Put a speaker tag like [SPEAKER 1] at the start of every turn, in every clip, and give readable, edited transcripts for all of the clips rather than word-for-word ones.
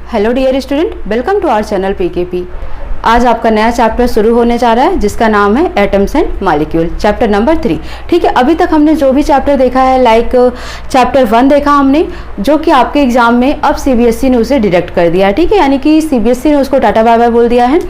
[SPEAKER 1] Hello dear student, welcome to our channel PKP. आज आपका नया चैप्टर शुरू होने जा रहा है जिसका नाम है atoms and molecule, chapter number 3। ठीक है, अभी तक हमने जो भी चैप्टर देखा है, लाइक चैप्टर 1 देखा हमने, जो कि आपके एग्जाम में अब सीबीएसई ने उसे डिडक्ट कर दिया है। ठीक है, यानी कि सीबीएसई ने उसको टाटा बाय बाय बोल दिया है।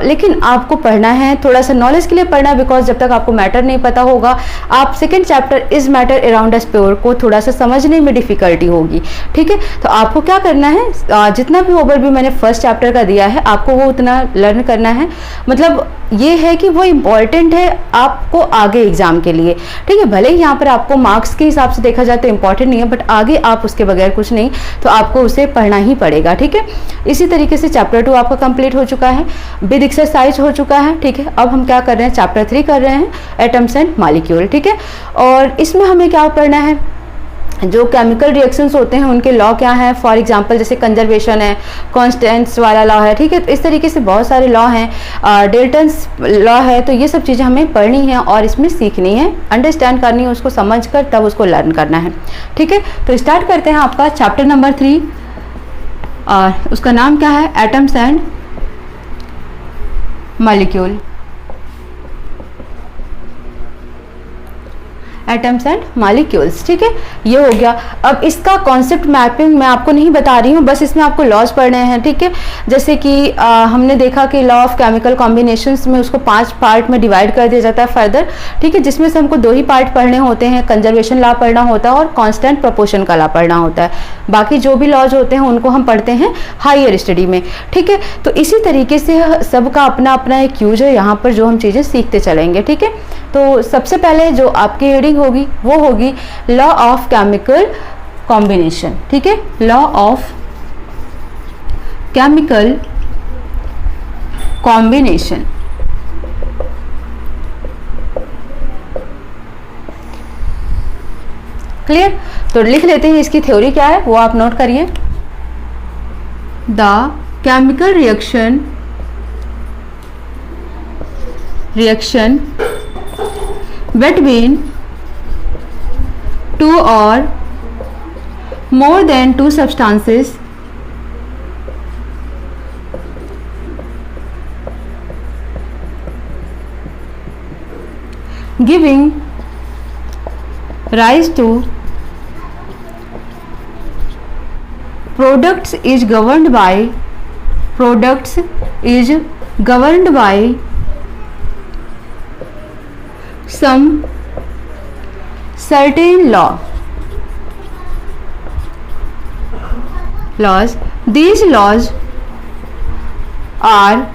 [SPEAKER 1] लेकिन आपको पढ़ना है, थोड़ा सा नॉलेज के लिए पढ़ना है, बिकॉज जब तक आपको मैटर नहीं पता होगा, आप second chapter is matter around us pure को थोड़ा सा समझने में डिफिकल्टी होगी। ठीक है, तो आपको क्या करना है, जितना भी ओवरव्यू मैंने फर्स्ट चैप्टर का दिया है आपको वो उतना लर्न करना है। मतलब ये है कि वो इम्पॉर्टेंट है आपको आगे एग्जाम के लिए। ठीक है, भले ही यहाँ पर आपको मार्क्स के हिसाब से देखा जाए तो इम्पॉर्टेंट नहीं है, बट आगे आप उसके बगैर कुछ नहीं, तो आपको उसे पढ़ना ही पड़ेगा। ठीक है, इसी तरीके से चैप्टर 2 आपका कंप्लीट हो चुका है, विद एक्सरसाइज हो चुका है। ठीक है, अब हम क्या कर रहे हैं, चैप्टर 3 कर रहे हैं, एटम्स एंड मॉलिक्यूल। ठीक है, और इसमें हमें क्या पढ़ना है, जो केमिकल रिएक्शंस होते हैं उनके लॉ क्या है। फॉर एग्जांपल जैसे कंजर्वेशन है, कांस्टेंट्स वाला लॉ है। ठीक है, तो इस तरीके से बहुत सारे लॉ हैं, डेल्टन्स लॉ है। तो ये सब चीज़ें हमें पढ़नी है और इसमें सीखनी है, अंडरस्टैंड करनी है, उसको समझकर तब उसको लर्न करना है। ठीक है, तो स्टार्ट करते हैं आपका चैप्टर नंबर 3, और उसका नाम क्या है, atoms and molecule. Atoms and molecules. ठीक है, ये हो गया। अब इसका कॉन्सेप्ट मैपिंग मैं आपको नहीं बता रही हूँ, बस इसमें आपको लॉज पढ़ने हैं। ठीक है, जैसे कि हमने देखा कि लॉ ऑफ केमिकल कॉम्बिनेशंस में उसको 5 पार्ट में डिवाइड कर दिया जाता है फर्दर। ठीक है, जिसमें से हमको 2 ही पार्ट पढ़ने होते हैं, कंजर्वेशन लॉ पढ़ना होता है और कांस्टेंट प्रोपोर्शन का लॉ पढ़ना होता है। बाकी जो भी लॉज होते हैं उनको हम पढ़ते हैं हायर स्टडी में। ठीक है, तो इसी तरीके से सबका अपना अपना एक यूज है यहाँ पर, जो हम चीज़ें सीखते चलेंगे। ठीक है, तो सबसे पहले जो आपकी हेडिंग होगी वो होगी लॉ ऑफ केमिकल कॉम्बिनेशन। ठीक है, law of chemical combination. Clear, तो लिख लेते हैं इसकी थ्योरी क्या है वो आप नोट करिए। The chemical reaction between 2 or more than 2 substances giving rise to products is governed by some certain laws. These laws are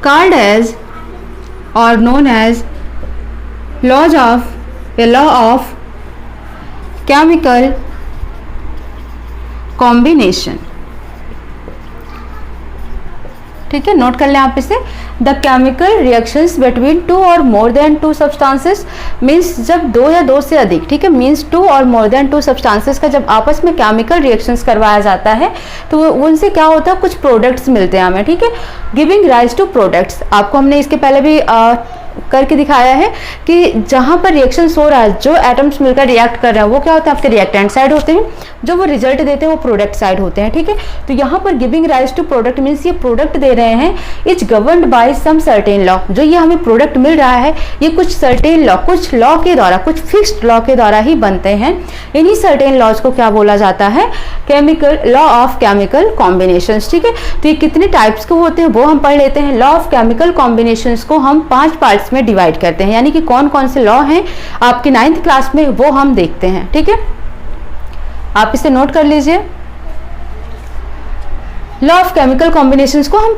[SPEAKER 1] called as or known as law of chemical combination. ठीक है, note कर लें आप इसे। The chemical reactions between 2 और more than 2 substances means जब 2 या 2 से अधिक, ठीक है, मीन्स 2 और मोर देन 2 सब्सटेंसेस का जब आपस में केमिकल रिएक्शंस करवाया जाता है तो उनसे क्या होता है, कुछ प्रोडक्ट्स मिलते हैं हमें। ठीक है, गिविंग राइज टू प्रोडक्ट्स। आपको हमने इसके पहले भी करके दिखाया है कि जहां पर रिएक्शंस हो रहा है, जो एटम्स मिलकर रिएक्ट कर रहे हैं वो क्या होता है, आपके रिएक्टेंट साइड होते हैं, जो वो रिजल्ट देते हैं वो प्रोडक्ट साइड होते हैं। ठीक है, तो यहाँ पर giving rise to product means ये प्रोडक्ट दे रहे हैं, it's governed by some certain law. जो ये हमें प्रोडक्ट मिल रहा है ये कुछ सर्टेन लॉ, कुछ लॉ के द्वारा, कुछ फिक्स्ड लॉ के द्वारा ही बनते हैं। इन्हीं सर्टेन लॉज को क्या बोला जाता है, chemical law of chemical combinations. ठीक है, तो ये कितने टाइप्स के होते हैं वो हम पढ़ लेते हैं। लॉ ऑफ केमिकल कॉम्बिनेशंस को हम 5 पार्ट्स में डिवाइड करते हैं, यानी कि कौन कौन से लॉ हैं आपकी 9th क्लास में वो हम देखते हैं। ठीक है, आप इसे नोट कर लीजिए। लॉ ऑफ केमिकल कॉम्बिनेशंस को हम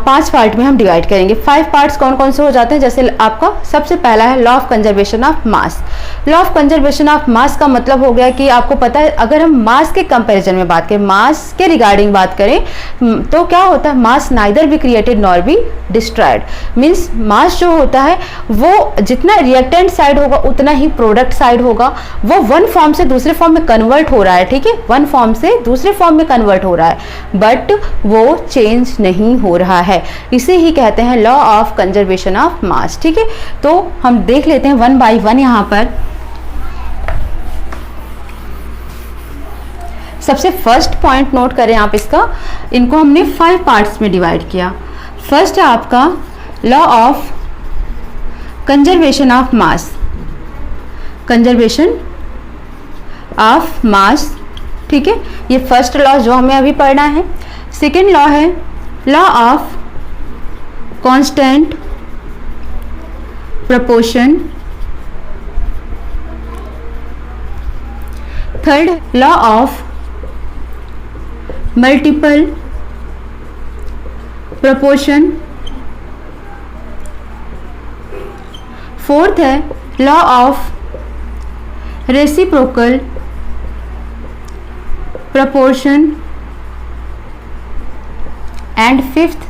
[SPEAKER 1] 5 पार्ट में हम डिवाइड करेंगे। 5 पार्ट्स कौन कौन से हो जाते हैं, जैसे आपका सबसे पहला है law of conservation of mass. Law of conservation of मास का मतलब हो गया कि आपको पता है, अगर हम मास के कंपैरिजन में बात करें, मास के रिगार्डिंग बात करें तो क्या होता है, mass neither be created nor be destroyed. Means mass जो होता है वो जितना रिएक्टेंट साइड होगा उतना ही प्रोडक्ट साइड होगा। वो वन फॉर्म से दूसरे फॉर्म में कन्वर्ट हो रहा है। ठीक है, वन फॉर्म से दूसरे फॉर्म में कन्वर्ट हो रहा है, बट वो चेंज नहीं हो रहा है। इसे ही कहते हैं law of conservation of mass. ठीक है, तो हम देख लेते हैं 1 बाय 1। यहाँ पर सबसे फर्स्ट पॉइंट नोट करें आप इसका, इनको हमने 5 पार्ट्स में डिवाइड किया। फर्स्ट है आपका law of conservation of mass, conservation of mass, ठीक है, ये फर्स्ट लॉ जो हमें अभी पढ़ना है। सेकेंड लॉ है law of constant proportion. Third law of multiple proportion. Fourth है law of reciprocal proportion, and fifth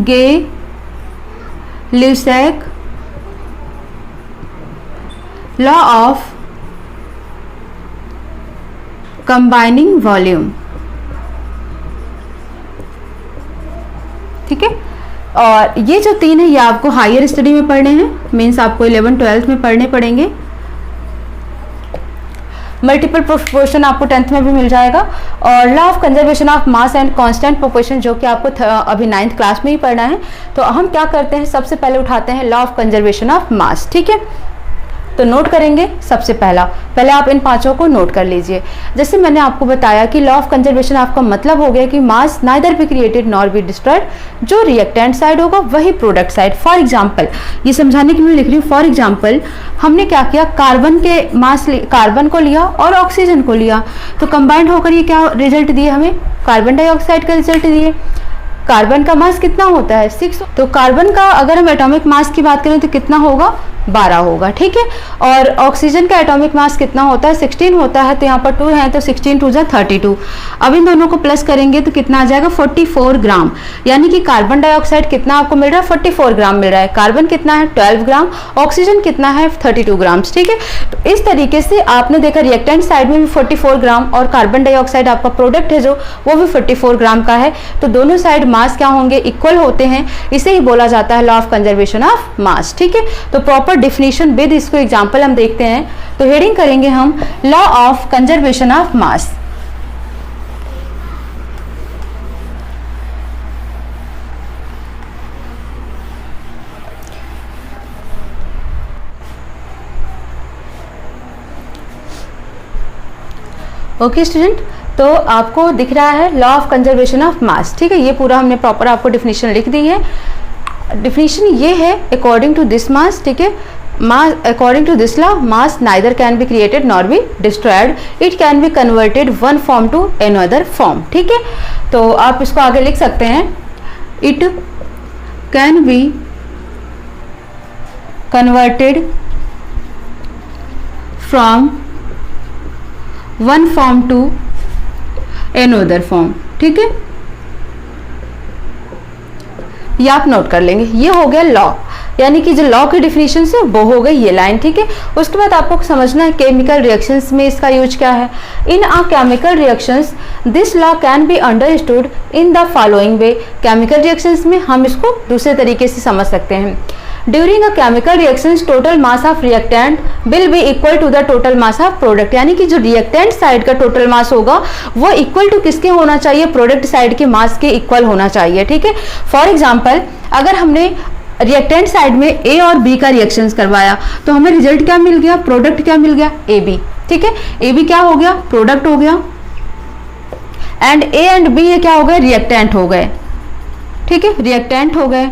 [SPEAKER 1] Gay-Lussac law of combining volume, ठीक है। और ये जो 3 है ये आपको हायर स्टडी में पढ़ने हैं, मीन्स आपको 11th-12th में पढ़ने पड़ेंगे। मल्टीपल प्रोपोर्शन आपको 10th में भी मिल जाएगा, और law of conservation of mass and constant proportion जो कि आपको अभी 9th क्लास में ही पढ़ना है। तो हम क्या करते हैं, सबसे पहले उठाते हैं law of conservation of mass, ठीक है। तो नोट करेंगे सबसे पहले आप इन 5 को नोट कर लीजिए। जैसे मैंने आपको बताया कि लॉ ऑफ कंजर्वेशन आपका मतलब हो गया कि mass neither be created nor be destroyed, जो रिएक्टेंट साइड होगा वही प्रोडक्ट साइड। फॉर एग्जांपल, ये समझाने के लिए लिख रही हूँ, फॉर एग्जांपल हमने क्या किया, कार्बन के मास कार्बन को लिया और ऑक्सीजन को लिया, तो कंबाइंड होकर ये क्या रिजल्ट दिए, हमें कार्बन डाइऑक्साइड का रिजल्ट दिए। कार्बन का मास कितना होता है 6, तो कार्बन का अगर हम एटॉमिक मास की बात करें तो कितना होगा 12 होगा, ठीक है। और ऑक्सीजन का एटॉमिक मास कितना होता है 16 होता है, तो यहाँ पर 2 है तो 16 2 जा 32। अब इन दोनों को प्लस करेंगे तो कितना आ जाएगा 44 ग्राम, यानी कि कार्बन डाइऑक्साइड कितना आपको मिल रहा है 44 ग्राम मिल रहा है, कार्बन कितना है 12 ग्राम, ऑक्सीजन कितना है 32 ग्राम, ठीक है। तो इस तरीके से आपने देखा रिएक्टेंट साइड में भी 44 ग्राम और कार्बन डाइऑक्साइड आपका प्रोडक्ट है जो वो भी 44 ग्राम का है, तो दोनों साइड मास क्या होंगे, इक्वल होते हैं। इसे ही बोला जाता है law of conservation of mass, ठीक है। तो प्रॉपर डिफिनीशन विद इसको एग्जांपल हम देखते हैं। तो हेडिंग करेंगे हम law of conservation of mass. Okay student, तो आपको दिख रहा है law of conservation of mass, ठीक है। ये पूरा हमने प्रॉपर आपको डिफिनीशन लिख दी है। डिफिनीशन ये है अकॉर्डिंग टू दिस मास, ठीक है, mass according to this law mass neither can be created nor be destroyed, it can be converted one form to another form, ठीक है। तो आप इसको आगे लिख सकते हैं, it can be converted from one form to another form, ठीक है। ये आप नोट कर लेंगे, ये हो गया लॉ, यानी कि जो लॉ की डिफिनीशन से वो हो गई ये लाइन, ठीक है। उसके बाद आपको समझना है केमिकल रिएक्शंस में इसका यूज क्या है। In a chemical reactions this law can be understood in the following way. Chemical reactions में हम इसको दूसरे तरीके से समझ सकते हैं। During a chemical reactions total mass of reactant will be equal to the total mass of product, यानी कि जो रिएक्टेंट साइड का टोटल मास होगा वो इक्वल टू किसके होना चाहिए, प्रोडक्ट साइड के मास के इक्वल होना चाहिए, ठीक है। फॉर एग्जाम्पल अगर हमने रिएक्टेंट साइड में ए और बी का रिएक्शंस करवाया तो हमें रिजल्ट क्या मिल गया, प्रोडक्ट क्या मिल गया ए बी, ठीक है। ए बी क्या हो गया, प्रोडक्ट हो गया, एंड ए एंड बी ये क्या हो गए, रिएक्टेंट हो गए, ठीक है, रिएक्टेंट हो गए।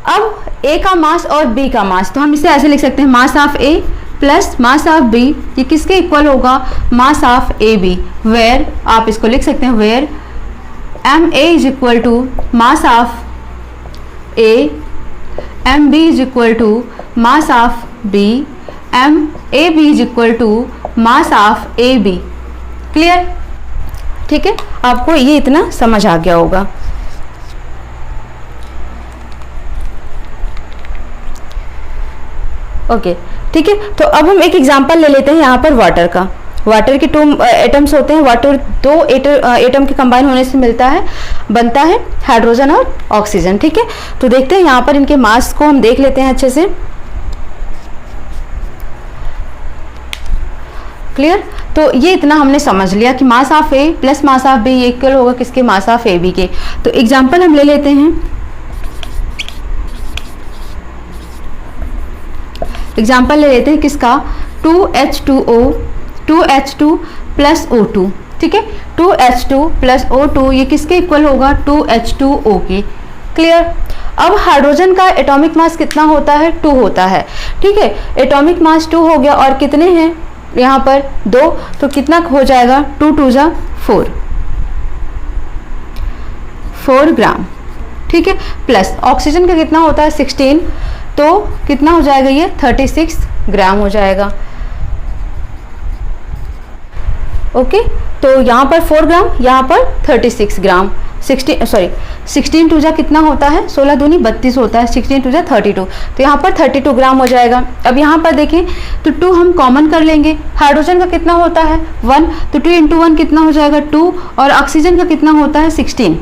[SPEAKER 1] अब ए का मास और बी का मास, तो हम इसे ऐसे लिख सकते हैं, mass of A plus mass of B, ये किसके इक्वल होगा, mass of A B, where आप इसको लिख सकते हैं where M A is equal to mass of A, M B is equal to mass of B, M A B is equal to mass of A B. Clear, ठीक है, आपको ये इतना समझ आ गया होगा। ओके, ठीक है। तो अब हम एक एग्जांपल ले लेते हैं यहाँ पर वाटर का। वाटर के 2 एटम्स होते हैं, वाटर 2 एटम के कंबाइन होने से बनता है हाइड्रोजन और ऑक्सीजन, ठीक है। तो देखते हैं यहाँ पर इनके मास को हम देख लेते हैं अच्छे से। क्लियर। तो ये इतना हमने समझ लिया कि mass of A plus mass of B equal होगा किसके, मास ऑफ ए बी के। तो एग्जांपल हम ले लेते हैं, एग्जांपल ले लेते हैं किसका, 2H2O प्लस O2, ठीक है। 2H2 प्लस O2 ये किसके इक्वल होगा, 2H2O के। क्लियर। अब हाइड्रोजन का एटॉमिक मास कितना होता है, 2 होता है, ठीक है। एटॉमिक मास 2 हो गया और कितने हैं यहाँ पर 2, तो कितना हो जाएगा, 2 2 जा 4 ग्राम, ठीक है। प्लस ऑक्सीजन का कितना होता है 16, तो कितना हो जाएगा ये 36 ग्राम हो जाएगा। ओके, तो यहाँ पर 4 ग्राम, यहाँ पर 36 ग्राम। 16 टू जा कितना होता है, 16 दूनी 32 होता है, 16 टू जा 32, तो यहाँ पर 32 ग्राम हो जाएगा। अब यहाँ पर देखें तो 2 हम कॉमन कर लेंगे, हाइड्रोजन का कितना होता है 1, तो 2 इंटू 1 कितना हो जाएगा 2, और ऑक्सीजन का कितना होता है 16।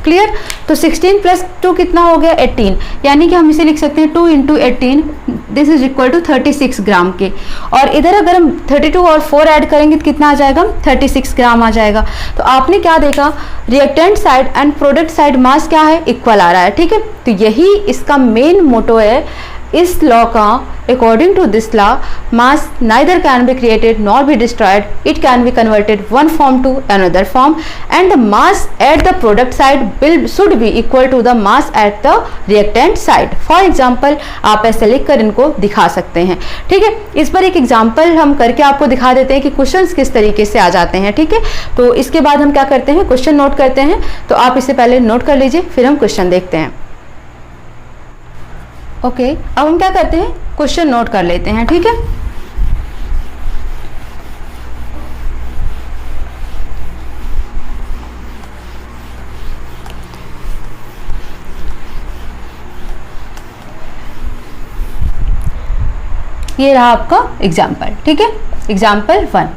[SPEAKER 1] क्लियर। तो 16 प्लस 2 कितना हो गया 18, यानी कि हम इसे लिख सकते हैं 2 into 18 this is equal to 36 gram के। और इधर अगर हम 32 और 4 ऐड करेंगे तो कितना आ जाएगा 36 ग्राम आ जाएगा। तो आपने क्या देखा, reactant side and product side mass क्या है, इक्वल आ रहा है, ठीक है। तो यही इसका मेन मोटो है इस लॉ का। According to this law mass neither can be created nor be destroyed, it can be converted one form to another form and the mass at the product side will should be equal to the mass at the reactant side. For example आप ऐसे लिखकर इनको दिखा सकते हैं, ठीक है। इस पर एक एग्जांपल हम करके आपको दिखा देते हैं कि क्वेश्चंस किस तरीके से आ जाते हैं, ठीक है। तो इसके बाद हम क्या करते हैं, क्वेश्चन नोट करते हैं। तो आप इसे पहले नोट कर लीजिए, फिर हम क्वेश्चन देखते हैं। ओके, अब हम क्या करते हैं, क्वेश्चन नोट कर लेते हैं, ठीक है। ये रहा आपका एग्जाम्पल, ठीक है। Example 1,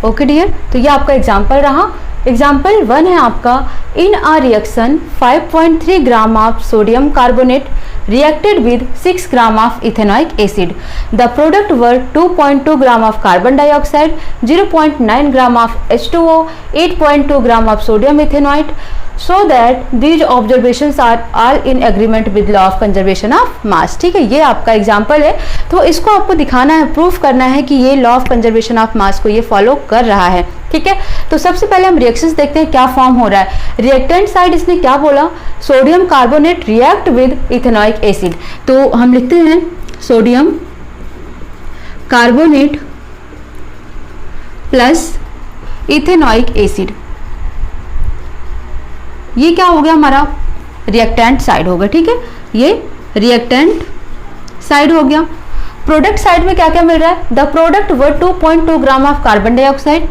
[SPEAKER 1] okay dear. तो ये आपका एग्जाम्पल रहा। एग्जाम्पल 1 है आपका, in a reaction 5.3 gram of sodium carbonate reacted with 6 gram of ethanoic acid. The product were 2.2 gram of carbon dioxide, 0.9 gram of H2O, 8.2 gram of sodium ethanoate. So that these observations are all in agreement with law of conservation of mass. ठीक है, ये आपका example है। तो इसको आपको दिखाना है, प्रूफ करना है कि ये लॉ ऑफ कंजर्वेशन ऑफ मास को ये फॉलो कर रहा है, ठीक है। तो सबसे पहले हम रिएक्शंस देखते हैं क्या फॉर्म हो रहा है। रिएक्टेंट साइड इसने क्या बोला, sodium carbonate react with ethanoic acid. तो हम लिखते हैं sodium carbonate plus ethanoic acid. ये क्या हो गया, हमारा रिएक्टेंट साइड होगा, ठीक है। ये रिएक्टेंट साइड हो गया। प्रोडक्ट साइड में क्या क्या मिल रहा है, the product were 2.2 gram of carbon dioxide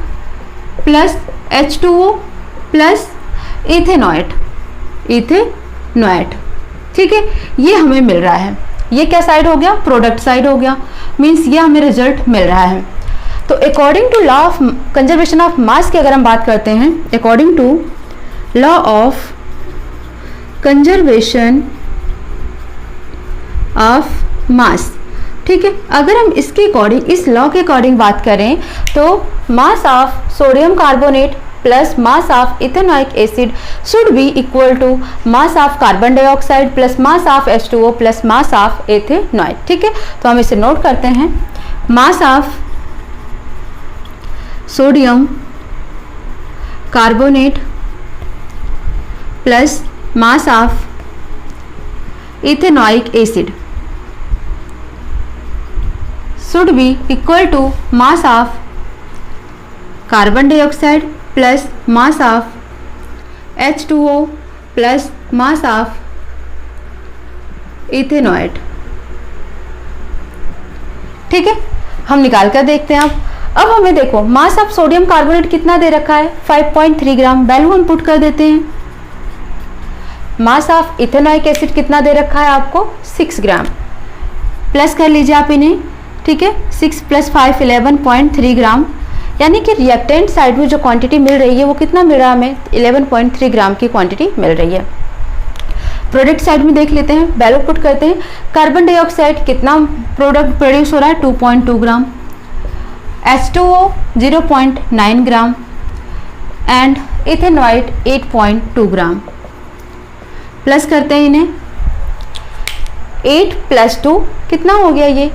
[SPEAKER 1] plus H2O plus ethanoate, ठीक है। ये हमें मिल रहा है। ये क्या साइड हो गया, प्रोडक्ट साइड हो गया, मीन्स ये हमें रिजल्ट मिल रहा है। तो according to law of conservation of mass की अगर हम बात करते हैं, according to law of conservation of mass, ठीक है। अगर हम इसके अकॉर्डिंग, इस लॉ के अकॉर्डिंग बात करें तो mass of sodium carbonate plus mass of ethanoic acid should be equal to mass of carbon dioxide plus mass of H2O plus mass of ethanoic, ठीक है। तो हम इसे नोट करते हैं, mass of sodium carbonate plus mass of ethanoic acid should be equal to mass of carbon dioxide plus mass of H2O plus mass of इथेनॉइट, ठीक है। हम निकाल कर देखते हैं। अब हमें देखो मास ऑफ सोडियम कार्बोनेट कितना दे रखा है 5.3 ग्राम, वैल्यू हम पुट कर देते हैं। मास ऑफ इथेनॉइक एसिड कितना दे रखा है आपको 6 ग्राम, प्लस कर लीजिए आप इन्हें, ठीक है। 6 + 5 11.3 ग्राम, यानी कि रिएक्टेंट साइड में जो क्वांटिटी मिल रही है वो कितना मिल रहा है हमें 11.3 ग्राम की क्वांटिटी मिल रही है। प्रोडक्ट साइड में देख लेते हैं, वैल्यू पुट करते हैं। कार्बन डाइऑक्साइड कितना प्रोडक्ट प्रोड्यूस हो रहा है, 2.2 ग्राम, H2O 0.9 gram and ethanoid 8.2 gram. Plus करते हैं इन्हें, 8 + 2 कितना हो गया ये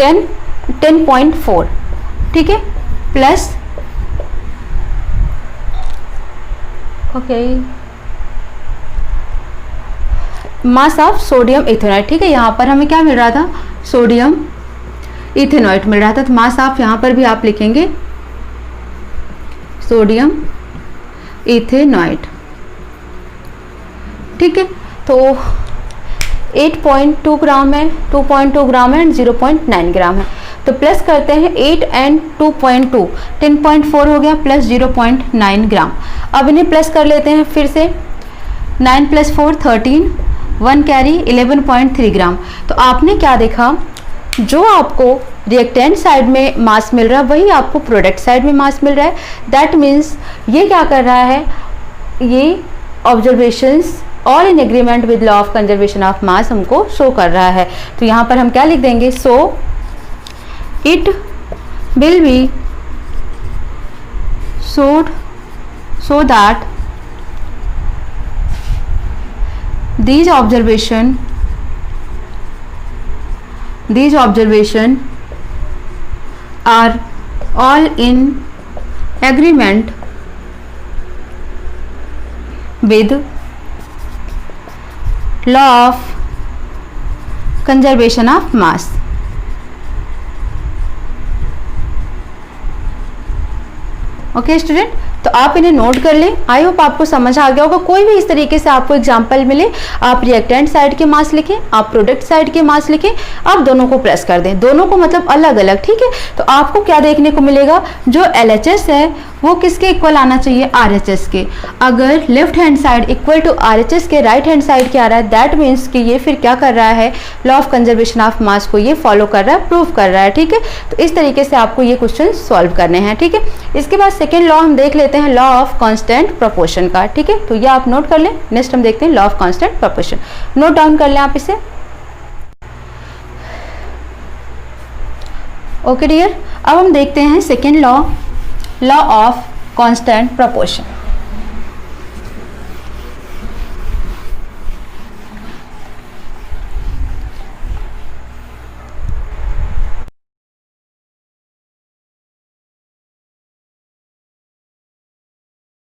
[SPEAKER 1] 10.4, ठीक है, plus okay mass of sodium ethanoid, ठीक है, यहाँ पर हमें क्या मिल रहा था, सोडियम इथेनॉइड मिल रहा था, तो मास ऑफ यहाँ पर भी आप लिखेंगे सोडियम इथेनॉइड, ठीक है। तो 8.2 ग्राम है, 2.2 ग्राम है एंड 0.9 ग्राम है। तो प्लस करते हैं 8 एंड 2.2, 10.4 हो गया, प्लस 0.9 ग्राम। अब इन्हें प्लस कर लेते हैं फिर से, 9 + 4 13, 1 कैरी 11.3 ग्राम। तो आपने क्या देखा, जो आपको रिएक्टेंट साइड में मास मिल रहा है वही आपको प्रोडक्ट साइड में मास मिल रहा है। दैट मीन्स ये क्या कर रहा है, ये ऑब्जर्वेशंस और in agreement with law of conservation of मास हमको शो कर रहा है। तो यहाँ पर हम क्या लिख देंगे, so it will be showed so that these observation are all in agreement with law of conservation of mass। Okay student, तो आप इन्हें नोट कर लें। आई होप आपको समझ आ गया होगा। कोई भी इस तरीके से आपको एग्जांपल मिले, आप रिएक्टेंट साइड के मास लिखें, आप प्रोडक्ट साइड के मास लिखें, आप दोनों को प्लस कर दें, दोनों को मतलब अलग अलग, ठीक है। तो आपको क्या देखने को मिलेगा, जो LHS है वो किसके इक्वल आना चाहिए, RHS के। अगर left hand side equal to RHS के राइट हैंड साइड क्या आ रहा है, दैट मीन्स कि ये फिर क्या कर रहा है, लॉ ऑफ कंजर्वेशन ऑफ मास को ये फॉलो कर रहा है, प्रूव कर रहा है, ठीक है। तो इस तरीके से आपको ये क्वेश्चन सॉल्व करने हैं, ठीक है। इसके बाद सेकेंड लॉ हम देख लेते हैं, लॉ ऑफ कांस्टेंट प्रोपोर्शन का, ठीक है। तो ये आप नोट कर लें। नेक्स्ट हम देखते हैं law of constant proportion, note down कर लें आप इसे। ओके डियर, अब हम देखते हैं second law, law of constant proportion.